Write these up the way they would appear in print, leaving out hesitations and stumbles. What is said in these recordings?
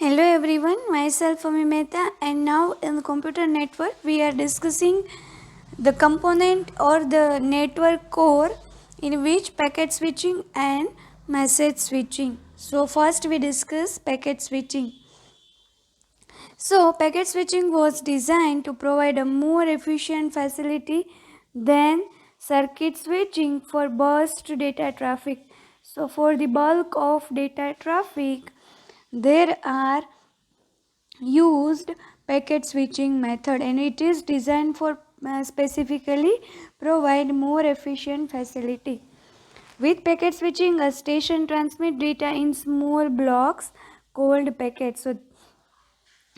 Hello everyone, myself Ami Mehta, and now in the computer network we are discussing the component or the network core in which packet switching and message switching. So first we discuss packet switching. So packet switching was designed to provide a more efficient facility than circuit switching for burst data traffic. So for the bulk of data traffic there are used packet switching method, and it is designed for specifically provide more efficient facility. With packet switching, a station transmit data in small blocks called packets. So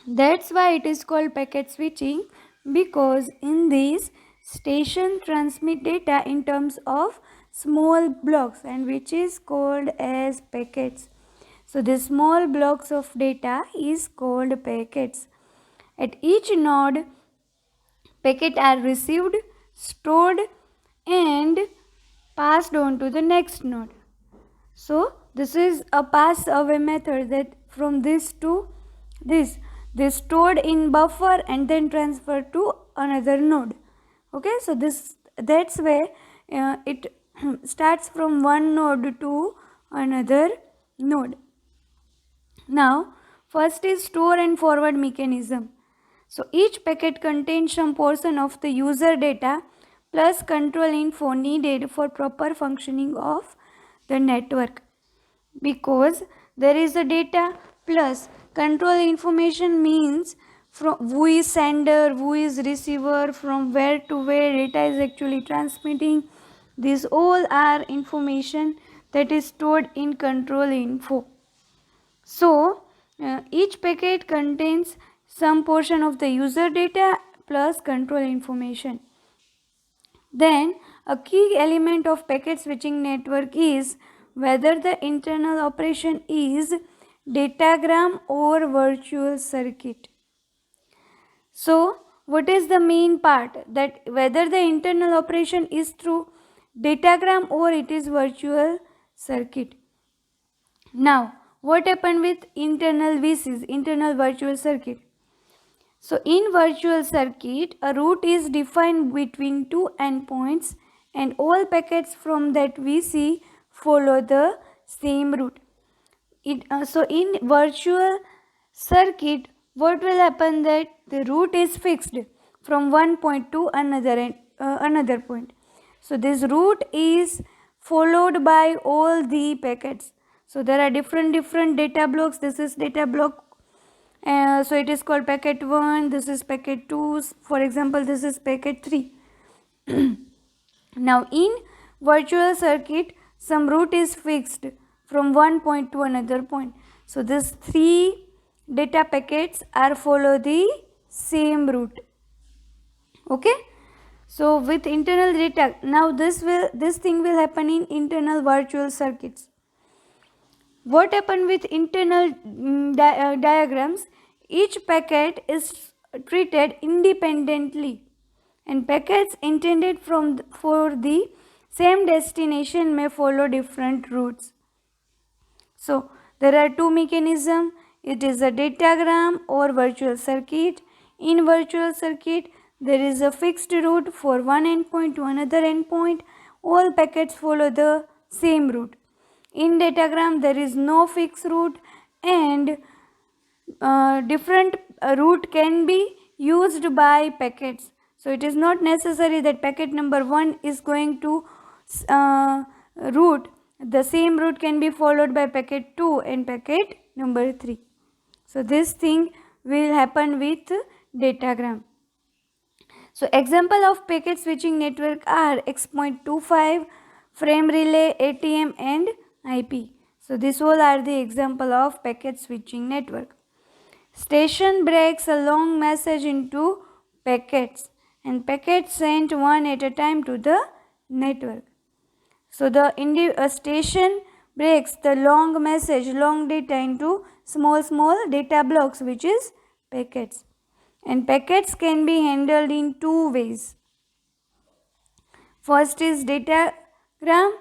that's why it is called packet switching, because in this station transmit data in terms of small blocks, and which is called as packets. So the small blocks of data is called packets. At each node, packets are received, stored, and passed on to the next node. So this is a pass away method, that from this to this, they stored in buffer and then transferred to another node. Okay, so that's where it starts from one node to another node. Now first is store and forward mechanism. So each packet contains some portion of the user data plus control info needed for proper functioning of the network. Because there is a data plus control information means from who is sender, who is receiver, from where to where data is actually transmitting. These all are information that is stored in control info. So each packet contains some portion of the user data plus control information. Then a key element of packet switching network is whether the internal operation is datagram or virtual circuit. So what is the main part? That whether the internal operation is through datagram or it is virtual circuit. Now what happened with internal VCs, internal virtual circuit? So in virtual circuit, a route is defined between two endpoints and all packets from that VC follow the same route. So in virtual circuit, what will happen, that the route is fixed from one point to another point. So this route is followed by all the packets. So there are different data blocks. This is data block, so it is called packet 1, this is packet 2, for example this is packet 3. Now in virtual circuit, some route is fixed from one point to another point. So these three data packets are follow the same route. Okay, so with internal data, now this thing will happen in internal virtual circuits. What happened with internal diagrams? Each packet is treated independently, and packets intended for the same destination may follow different routes. So there are two mechanisms. It is a datagram or virtual circuit. In virtual circuit, there is a fixed route for one endpoint to another endpoint. All packets follow the same route. In datagram, there is no fixed route, and different route can be used by packets. So it is not necessary that packet number 1 is going to route. The same route can be followed by packet 2 and packet number 3. So this thing will happen with datagram. So example of packet switching network are X.25, frame relay, ATM and IP. So this all are the example of packet switching network. Station breaks a long message into packets, and packets sent one at a time to the network. So the station breaks the long message, long data into small data blocks, which is packets. And packets can be handled in two ways. First is datagram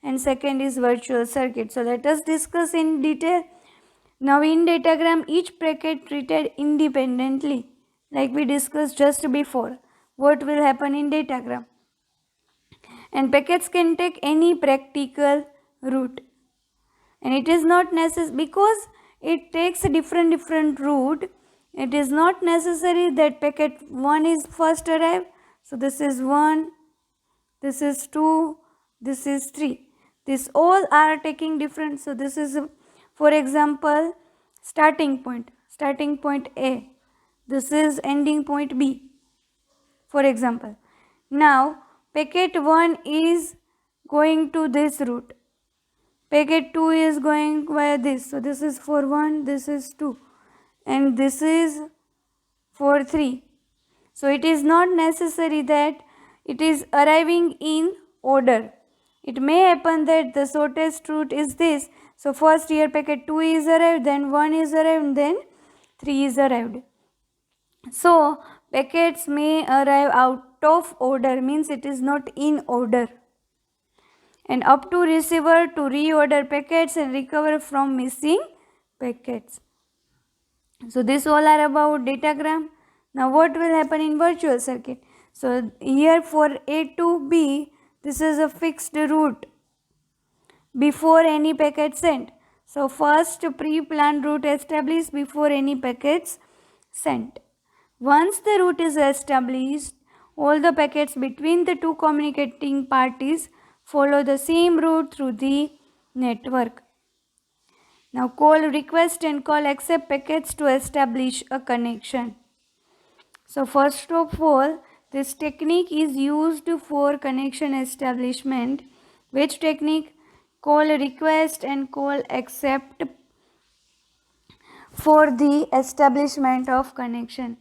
and second is virtual circuit. So let us discuss in detail. Now in datagram, each packet treated independently, like we discussed just before what will happen in datagram. And packets can take any practical route, and it is not necessary because it takes a different route. It is not necessary that packet 1 is first arrived, so this is 1, this is 2, this is 3. These all are taking different, so this is for example starting point A, this is ending point B, for example. Now packet 1 is going to this route, packet 2 is going via this, so this is for 1, this is 2, and this is for 3. So it is not necessary that it is arriving in order. It may happen that the shortest route is this, so first here packet 2 is arrived, then 1 is arrived, then 3 is arrived. So packets may arrive out of order, means it is not in order, and up to receiver to reorder packets and recover from missing packets. So this all are about datagram. Now what will happen in virtual circuit? So here for A to B, this is a fixed route before any packet sent. So first pre-planned route established before any packets sent. Once the route is established, all the packets between the two communicating parties follow the same route through the network. Now call request and call accept packets to establish a connection. So first of all, this technique is used for connection establishment. Which technique? Call request and call accept for the establishment of connection.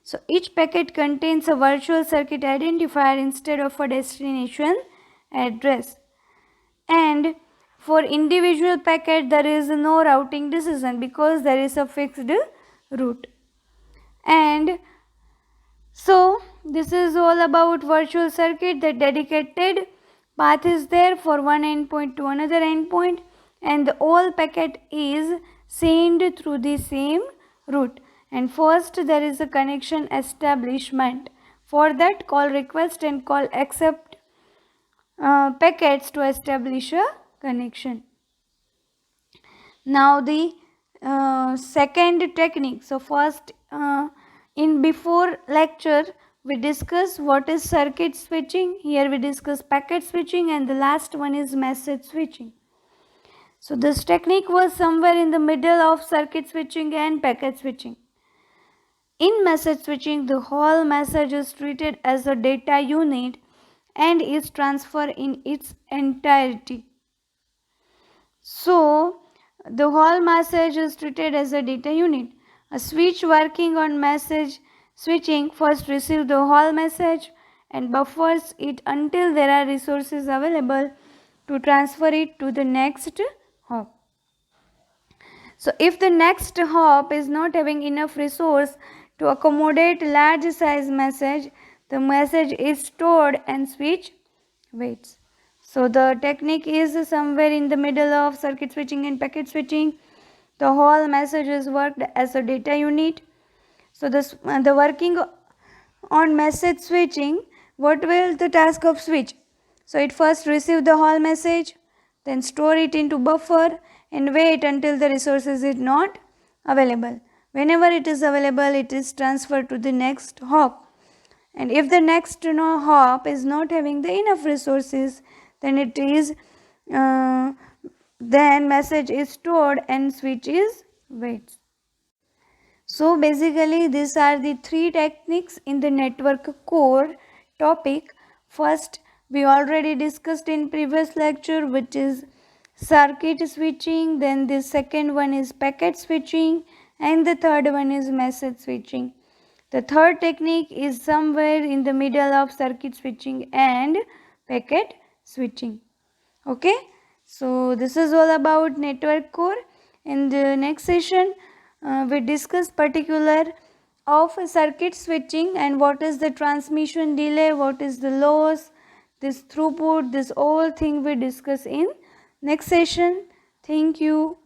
So each packet contains a virtual circuit identifier instead of a destination address. And for individual packet there is no routing decision because there is a fixed route. And so this is all about virtual circuit. The dedicated path is there for one endpoint to another endpoint, and the all packet is sent through the same route. And first there is a connection establishment. For that, call request and call accept packets to establish a connection. Now the second technique. So first in before lecture we discuss what is circuit switching. Here we discuss packet switching, and the last one is message switching. So this technique was somewhere in the middle of circuit switching and packet switching. In message switching, the whole message is treated as a data unit and is transferred in its entirety. So the whole message is treated as a data unit. A switch working on message switching first receives the whole message and buffers it until there are resources available to transfer it to the next hop. So if the next hop is not having enough resource to accommodate large size message, the message is stored and switch waits. So the technique is somewhere in the middle of circuit switching and packet switching. The whole message is worked as a data unit. So the working on message switching, what will the task of switch? So it first receive the whole message, then store it into buffer and wait until the resources is not available. Whenever it is available, it is transferred to the next hop. And if the next hop is not having the enough resources, then it is then message is stored and switch is waits. So basically these are the three techniques in the network core topic. First we already discussed in previous lecture, which is circuit switching, then the second one is packet switching, and the third one is message switching. The third technique is somewhere in the middle of circuit switching and packet switching. Okay, so this is all about network core. In the next session we discuss particular of circuit switching and what is the transmission delay, what is the loss, this throughput, this all thing we discuss in next session. Thank you.